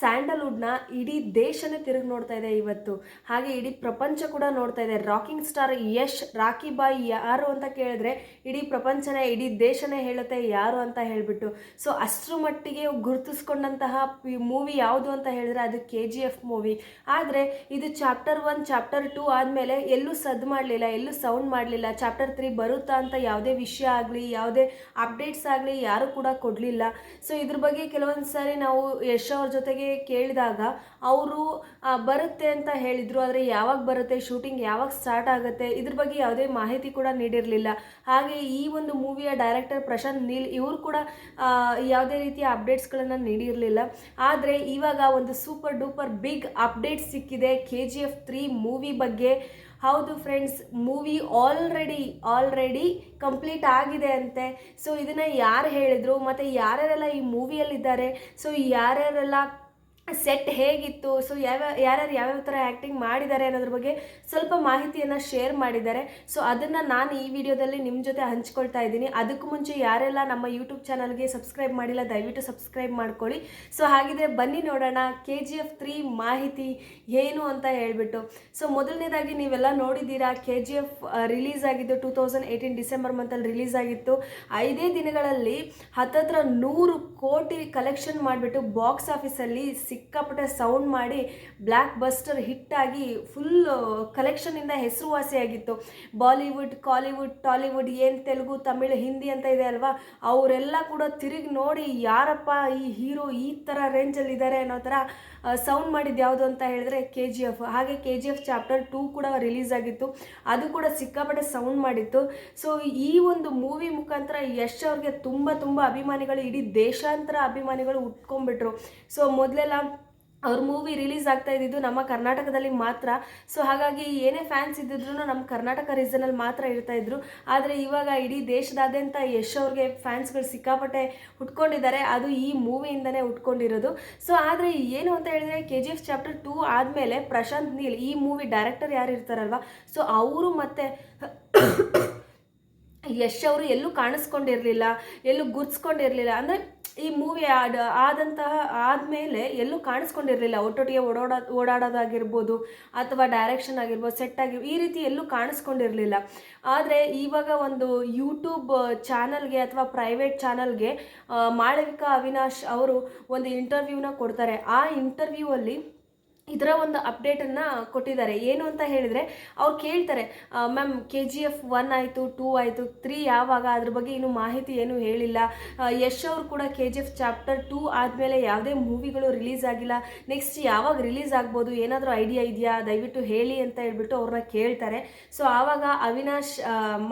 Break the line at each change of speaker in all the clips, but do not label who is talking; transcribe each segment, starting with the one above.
ಸ್ಯಾಂಡಲ್ವುಡ್ನ ಇಡೀ ದೇಶನೇ ತಿರುಗಿ ನೋಡ್ತಾ ಇದೆ ಇವತ್ತು. ಹಾಗೆ ಇಡೀ ಪ್ರಪಂಚ ಕೂಡ ನೋಡ್ತಾ ಇದೆ. ರಾಕಿಂಗ್ ಸ್ಟಾರ್ ಯಶ್ ರಾಕಿ ಬಾಯ್ ಯಾರು ಅಂತ ಕೇಳಿದ್ರೆ ಇಡೀ ಪ್ರಪಂಚನೇ ಇಡೀ ದೇಶನೇ ಹೇಳುತ್ತೆ ಯಾರು ಅಂತ ಹೇಳಿಬಿಟ್ಟು. ಸೊ ಅಷ್ಟರ ಮಟ್ಟಿಗೆ ಗುರುತಿಸ್ಕೊಂಡಂತಹ ಮೂವಿ ಯಾವುದು ಅಂತ ಹೇಳಿದ್ರೆ ಅದು KGF ಮೂವಿ. ಆದರೆ ಇದು ಚಾಪ್ಟರ್ 1 ಚಾಪ್ಟರ್ 2 ಆದಮೇಲೆ ಎಲ್ಲೂ ಸದ್ದು ಮಾಡಲಿಲ್ಲ, ಎಲ್ಲೂ ಸೌಂಡ್ ಮಾಡಲಿಲ್ಲ. ಚಾಪ್ಟರ್ 3 ಬರುತ್ತಾ ಅಂತ ಯಾವುದೇ ವಿಷಯ ಆಗಲಿ ಯಾವುದೇ ಅಪ್ಡೇಟ್ಸ್ ಆಗಲಿ ಯಾರು ಕೂಡ ಕೊಡಲಿಲ್ಲ. ಸೊ ಇದ್ರ ಬಗ್ಗೆ ಕೆಲವೊಂದು ಸಾರಿ ನಾವು ಯಶ್ ಅವ್ರ ಜೊತೆಗೆ ಕೇಳಿದಾಗ ಅವರು ಬರುತ್ತೆ ಅಂತ ಹೇಳಿದರು, ಆದರೆ ಯಾವಾಗ ಬರುತ್ತೆ, ಶೂಟಿಂಗ್ ಯಾವಾಗ ಸ್ಟಾರ್ಟ್ ಆಗುತ್ತೆ, ಇದ್ರ ಬಗ್ಗೆ ಯಾವುದೇ ಮಾಹಿತಿ ಕೂಡ ನೀಡಿರಲಿಲ್ಲ. ಹಾಗೆ ಈ ಒಂದು ಮೂವಿಯ ಡೈರೆಕ್ಟರ್ ಪ್ರಶಾಂತ್ ನೀಲ್ ಇವರು ಕೂಡ ಯಾವುದೇ ರೀತಿಯ ಅಪ್ಡೇಟ್ಸ್ಗಳನ್ನು ನೀಡಿರಲಿಲ್ಲ. ಆದರೆ ಇವಾಗ ಒಂದು ಸೂಪರ್ ಡೂಪರ್ ಬಿಗ್ ಅಪ್ಡೇಟ್ ಸಿಕ್ಕಿದೆ KGF 3 ಮೂವಿ ಬಗ್ಗೆ. ಹೌದು ಫ್ರೆಂಡ್ಸ್, ಮೂವಿ ಆಲ್ರೆಡಿ ಕಂಪ್ಲೀಟ್ ಆಗಿದೆ ಅಂತೆ. ಸೊ ಇದನ್ನು ಯಾರು ಹೇಳಿದರು ಮತ್ತು ಯಾರ್ಯಾರೆಲ್ಲ ಈ ಮೂವಿಯಲ್ಲಿದ್ದಾರೆ, ಸೊ ಯಾರ್ಯಾರೆಲ್ಲ ಸೆಟ್ ಹೇಗಿತ್ತು, ಸೊ ಯಾವ್ಯಾವ ಥರ ಆ್ಯಕ್ಟಿಂಗ್ ಮಾಡಿದ್ದಾರೆ ಅನ್ನೋದ್ರ ಬಗ್ಗೆ ಸ್ವಲ್ಪ ಮಾಹಿತಿಯನ್ನು ಶೇರ್ ಮಾಡಿದ್ದಾರೆ. ಸೊ ಅದನ್ನು ನಾನು ಈ ವಿಡಿಯೋದಲ್ಲಿ ನಿಮ್ಮ ಜೊತೆ ಹಂಚ್ಕೊಳ್ತಾ ಇದ್ದೀನಿ. ಅದಕ್ಕೂ ಮುಂಚೆ ಯಾರೆಲ್ಲ ನಮ್ಮ ಯೂಟ್ಯೂಬ್ ಚಾನಲ್ಗೆ ಸಬ್ಸ್ಕ್ರೈಬ್ ಮಾಡಿಲ್ಲ ದಯವಿಟ್ಟು ಸಬ್ಸ್ಕ್ರೈಬ್ ಮಾಡ್ಕೊಳ್ಳಿ. ಸೊ ಹಾಗಿದ್ರೆ ಬನ್ನಿ ನೋಡೋಣ KGF 3 ಮಾಹಿತಿ ಏನು ಅಂತ ಹೇಳ್ಬಿಟ್ಟು. ಸೊ ಮೊದಲನೇದಾಗಿ ನೀವೆಲ್ಲ ನೋಡಿದ್ದೀರಾ, KGF ರಿಲೀಸ್ ಆಗಿದ್ದು 2018 ಡಿಸೆಂಬರ್ ಮಂತಲ್ಲಿ ರಿಲೀಸ್ ಆಗಿತ್ತು. 5 ದಿನಗಳಲ್ಲಿ ಹತ್ತತ್ರ 100 ಕೋಟಿ ಕಲೆಕ್ಷನ್ ಮಾಡಿಬಿಟ್ಟು ಬಾಕ್ಸ್ ಆಫೀಸಲ್ಲಿ ಸಿಕ್ಕಾಪಟ್ಟೆ ಸೌಂಡ್ ಮಾಡಿ ಬ್ಲ್ಯಾಕ್ ಬಸ್ಟರ್ ಹಿಟ್ಟಾಗಿ ಫುಲ್ ಕಲೆಕ್ಷನಿಂದ ಹೆಸರುವಾಸಿಯಾಗಿತ್ತು. ಬಾಲಿವುಡ್, ಕಾಲಿವುಡ್, ಟಾಲಿವುಡ್, ಏನು ತೆಲುಗು, ತಮಿಳು, ಹಿಂದಿ ಅಂತ ಇದೆ ಅಲ್ವಾ, ಅವರೆಲ್ಲ ಕೂಡ ತಿರುಗಿ ನೋಡಿ ಯಾರಪ್ಪ ಈ ಹೀರೋ ಈ ಥರ ರೇಂಜಲ್ಲಿ ಇದ್ದಾರೆ ಅನ್ನೋ ಥರ ಸೌಂಡ್ ಮಾಡಿದ್ದು ಯಾವುದು ಅಂತ ಹೇಳಿದ್ರೆ KGF. ಹಾಗೆ KGF ಚಾಪ್ಟರ್ 2 ಕೂಡ ರಿಲೀಸ್ ಆಗಿತ್ತು, ಅದು ಕೂಡ ಸಿಕ್ಕಾಪಟ್ಟೆ ಸೌಂಡ್ ಮಾಡಿತ್ತು. ಸೊ ಈ ಒಂದು ಮೂವಿ ಮುಖಾಂತರ ಯಶ್ ಅವ್ರಿಗೆ ತುಂಬ ಅಭಿಮಾನಿಗಳು, ಇಡೀ ದೇಶಾಂತರ ಅಭಿಮಾನಿಗಳು ಉಟ್ಕೊಂಡ್ಬಿಟ್ರು. ಸೊ ಮೊದಲೆಲ್ಲ ಅವ್ರ ಮೂವಿ ರಿಲೀಸ್ ಆಗ್ತಾ ಇದ್ದಿದ್ದು ನಮ್ಮ ಕರ್ನಾಟಕದಲ್ಲಿ ಮಾತ್ರ. ಸೊ ಹಾಗಾಗಿ ಏನೇ ಫ್ಯಾನ್ಸ್ ಇದ್ದಿದ್ರು ನಮ್ಮ ಕರ್ನಾಟಕ ರೀಸನಲ್ಲಿ ಮಾತ್ರ ಇರ್ತಾಯಿದ್ರು. ಆದರೆ ಇವಾಗ ಇಡೀ ದೇಶದಾದ್ಯಂತ ಯಶ್ ಅವ್ರಿಗೆ ಫ್ಯಾನ್ಸ್ಗಳು ಸಿಕ್ಕಾಪಟ್ಟೆ ಹುಟ್ಕೊಂಡಿದ್ದಾರೆ, ಅದು ಈ ಮೂವಿಯಿಂದನೇ ಹುಟ್ಕೊಂಡಿರೋದು. ಸೊ ಆದರೆ ಏನು ಅಂತ ಹೇಳಿದ್ರೆ KGF ಚಾಪ್ಟರ್ 2 ಆದಮೇಲೆ ಪ್ರಶಾಂತ್ ನೀಲ್ ಈ ಮೂವಿ ಡೈರೆಕ್ಟರ್ ಯಾರು ಇರ್ತಾರಲ್ವ, ಸೊ ಅವರು ಮತ್ತೆ ಯಶ್ ಅವರು ಎಲ್ಲೂ ಕಾಣಿಸ್ಕೊಂಡಿರಲಿಲ್ಲ, ಎಲ್ಲೂ ಗುರ್ಸ್ಕೊಂಡಿರಲಿಲ್ಲ. ಅಂದರೆ ಈ ಮೂವಿ ಆದಮೇಲೆ ಎಲ್ಲೂ ಕಾಣಿಸ್ಕೊಂಡಿರಲಿಲ್ಲ. ಒಟ್ಟೊಟ್ಟಿಗೆ ಓಡಾಡೋದಾಗಿರ್ಬೋದು ಅಥವಾ ಡೈರೆಕ್ಷನ್ ಆಗಿರ್ಬೋದು, ಸೆಟ್ ಆಗಿರ್ಬೋದು, ಈ ರೀತಿ ಎಲ್ಲೂ ಕಾಣಿಸ್ಕೊಂಡಿರಲಿಲ್ಲ. ಆದರೆ ಇವಾಗ ಒಂದು ಯೂಟ್ಯೂಬ್ ಚಾನಲ್ಗೆ ಅಥವಾ ಪ್ರೈವೇಟ್ ಚಾನಲ್ಗೆ ಮಾಳವಿಕಾ ಅವಿನಾಶ್ ಅವರು ಒಂದು ಇಂಟರ್ವ್ಯೂನ ಕೊಡ್ತಾರೆ. ಆ ಇಂಟರ್ವ್ಯೂವಲ್ಲಿ ಇದರ ಒಂದು ಅಪ್ಡೇಟನ್ನು ಕೊಟ್ಟಿದ್ದಾರೆ. ಏನು ಅಂತ ಹೇಳಿದರೆ ಅವ್ರು ಕೇಳ್ತಾರೆ, ಮ್ಯಾಮ್ KGF 1 ಆಯಿತು, 2 ಆಯಿತು, 3 ಯಾವಾಗ, ಅದ್ರ ಬಗ್ಗೆ ಇನ್ನೂ ಮಾಹಿತಿ ಏನೂ ಹೇಳಿಲ್ಲ. ಯಶ್ ಅವರು ಕೂಡ KGF ಚಾಪ್ಟರ್ 2 ಆದಮೇಲೆ ಯಾವುದೇ ಮೂವಿಗಳು ರಿಲೀಸ್ ಆಗಿಲ್ಲ, ನೆಕ್ಸ್ಟ್ ಯಾವಾಗ ರಿಲೀಸ್ ಆಗ್ಬೋದು, ಏನಾದರೂ ಐಡಿಯಾ ಇದೆಯಾ, ದಯವಿಟ್ಟು ಹೇಳಿ ಅಂತ ಹೇಳ್ಬಿಟ್ಟು ಅವ್ರನ್ನ ಕೇಳ್ತಾರೆ. ಸೊ ಆವಾಗ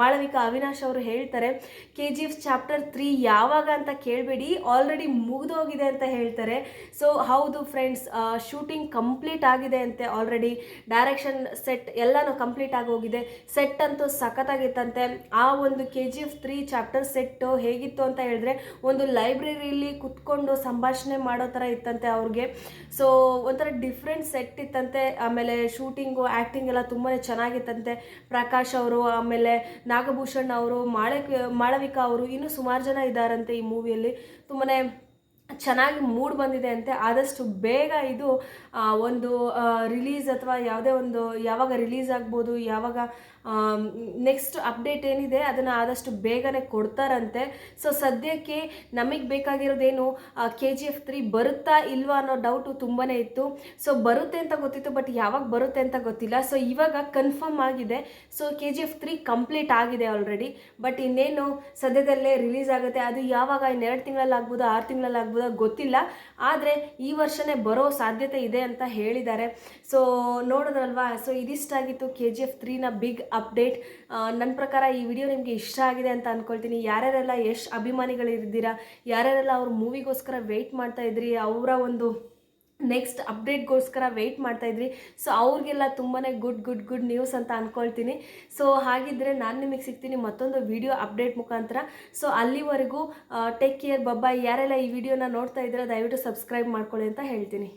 ಮಾಳವಿಕಾ ಅವಿನಾಶ್ ಅವರು ಹೇಳ್ತಾರೆ, KGF ಚಾಪ್ಟರ್ 3 ಯಾವಾಗ ಅಂತ ಕೇಳಬೇಡಿ, ಆಲ್ರೆಡಿ ಮುಗಿದೋಗಿದೆ ಅಂತ ಹೇಳ್ತಾರೆ. ಸೊ ಹೌದು ಫ್ರೆಂಡ್ಸ್, ಶೂಟಿಂಗ್ ಕಂಪ್ಲೀಟ್ ಆಗಿದೆ ಅಂತೆ. ಆಲ್ರೆಡಿ ಡೈರೆಕ್ಷನ್ ಸೆಟ್ ಎಲ್ಲನೂ ಕಂಪ್ಲೀಟ್ ಆಗೋಗಿದೆ. ಸೆಟ್ ಅಂತೂ ಸಖತ್ತಾಗಿತ್ತಂತೆ. ಆ ಒಂದು KGF 3 ಚಾಪ್ಟರ್ ಸೆಟ್ಟು ಹೇಗಿತ್ತು ಅಂತ ಹೇಳಿದ್ರೆ ಒಂದು ಲೈಬ್ರರಿಯಲ್ಲಿ ಕುತ್ಕೊಂಡು ಸಂಭಾಷಣೆ ಮಾಡೋ ಥರ ಇತ್ತಂತೆ ಅವ್ರಿಗೆ. ಸೊ ಒಂಥರ ಡಿಫ್ರೆಂಟ್ ಸೆಟ್ ಇತ್ತಂತೆ. ಆಮೇಲೆ ಶೂಟಿಂಗು ಆ್ಯಕ್ಟಿಂಗ್ ಎಲ್ಲ ತುಂಬಾ ಚೆನ್ನಾಗಿತ್ತಂತೆ. ಪ್ರಕಾಶ್ ಅವರು, ಆಮೇಲೆ ನಾಗಭೂಷಣ್ ಅವರು, ಮಾಳವಿಕಾ ಅವರು, ಇನ್ನೂ ಸುಮಾರು ಜನ ಇದ್ದಾರಂತೆ ಈ ಮೂವಿಯಲ್ಲಿ. ತುಂಬಾ ಚೆನ್ನಾಗಿ ಮೂಡ್ ಬಂದಿದೆ ಅಂತೆ. ಆದಷ್ಟು ಬೇಗ ಇದು ಒಂದು ರಿಲೀಸ್ ಅಥವಾ ಯಾವುದೇ ಒಂದು ಯಾವಾಗ ರಿಲೀಸ್ ಆಗ್ಬೋದು, ಯಾವಾಗ ನೆಕ್ಸ್ಟ್ ಅಪ್ಡೇಟ್ ಏನಿದೆ ಅದನ್ನು ಆದಷ್ಟು ಬೇಗನೆ ಕೊಡ್ತಾರಂತೆ. ಸೊ ಸದ್ಯಕ್ಕೆ ನಮಗೆ ಬೇಕಾಗಿರೋದೇನು, KGF 3 ಬರುತ್ತಾ ಇಲ್ವಾ ಅನ್ನೋ ಡೌಟು ತುಂಬಾ ಇತ್ತು. ಸೊ ಬರುತ್ತೆ ಅಂತ ಗೊತ್ತಿತ್ತು, ಬಟ್ ಯಾವಾಗ ಬರುತ್ತೆ ಅಂತ ಗೊತ್ತಿಲ್ಲ. ಸೊ ಇವಾಗ ಕನ್ಫರ್ಮ್ ಆಗಿದೆ. ಸೊ KGF 3 ಕಂಪ್ಲೀಟ್ ಆಗಿದೆ ಆಲ್ರೆಡಿ, ಬಟ್ ಇನ್ನೇನು ಸದ್ಯದಲ್ಲೇ ರಿಲೀಸ್ ಆಗುತ್ತೆ. ಅದು ಯಾವಾಗ, ಇನ್ನು 2 ತಿಂಗಳಲ್ಲಿ ಆಗ್ಬೋದು, 6 ತಿಂಗಳಲ್ಲಿ ಆಗ್ಬೋದು, ಗೊತ್ತಿಲ್ಲ. ಆದರೆ ಈ ವರ್ಷನೇ ಬರೋ ಸಾಧ್ಯತೆ ಇದೆ ಅಂತ ಹೇಳಿದ್ದಾರೆ. ಸೊ ನೋಡೋದಲ್ವಾ. ಸೊ ಇದಿಷ್ಟಾಗಿತ್ತು KGF 3ನ ಬಿಗ್ ಅಪ್ಡೇಟ್. ನನ್ನ ಪ್ರಕಾರ ಈ ವಿಡಿಯೋ ನಿಮಗೆ ಇಷ್ಟ ಆಗಿದೆ ಅಂತ ಅಂದ್ಕೊಳ್ತೀನಿ. ಯಾರ್ಯಾರೆಲ್ಲ ಯಶ್ ಅಭಿಮಾನಿಗಳಿದ್ದೀರಾ, ಯಾರ್ಯಾರೆಲ್ಲ ಅವ್ರ ಮೂವಿಗೋಸ್ಕರ ವೆಯ್ಟ್ ಮಾಡ್ತಾ ಇದ್ರಿ, ಅವರ ಒಂದು ನೆಕ್ಸ್ಟ್ ಅಪ್ಡೇಟ್ಗೋಸ್ಕರ ವೆಯ್ಟ್ ಮಾಡ್ತಾಯಿದ್ರಿ, ಸೊ ಅವ್ರಿಗೆಲ್ಲ ತುಂಬಾ ಗುಡ್ ನ್ಯೂಸ್ ಅಂತ ಅಂದ್ಕೊಳ್ತೀನಿ. ಸೊ ಹಾಗಿದ್ದರೆ ನಾನು ನಿಮಗೆ ಸಿಗ್ತೀನಿ ಮತ್ತೊಂದು ವಿಡಿಯೋ ಅಪ್ಡೇಟ್ ಮುಖಾಂತರ. ಸೊ ಅಲ್ಲಿವರೆಗೂ ಟೇಕ್ ಕೇರ್, ಬಾಯ್. ಯಾರೆಲ್ಲ ಈ ವಿಡಿಯೋನ ನೋಡ್ತಾ ಇದ್ದೀರಾ ದಯವಿಟ್ಟು ಸಬ್ಸ್ಕ್ರೈಬ್ ಮಾಡ್ಕೊಳ್ಳಿ ಅಂತ ಹೇಳ್ತೀನಿ.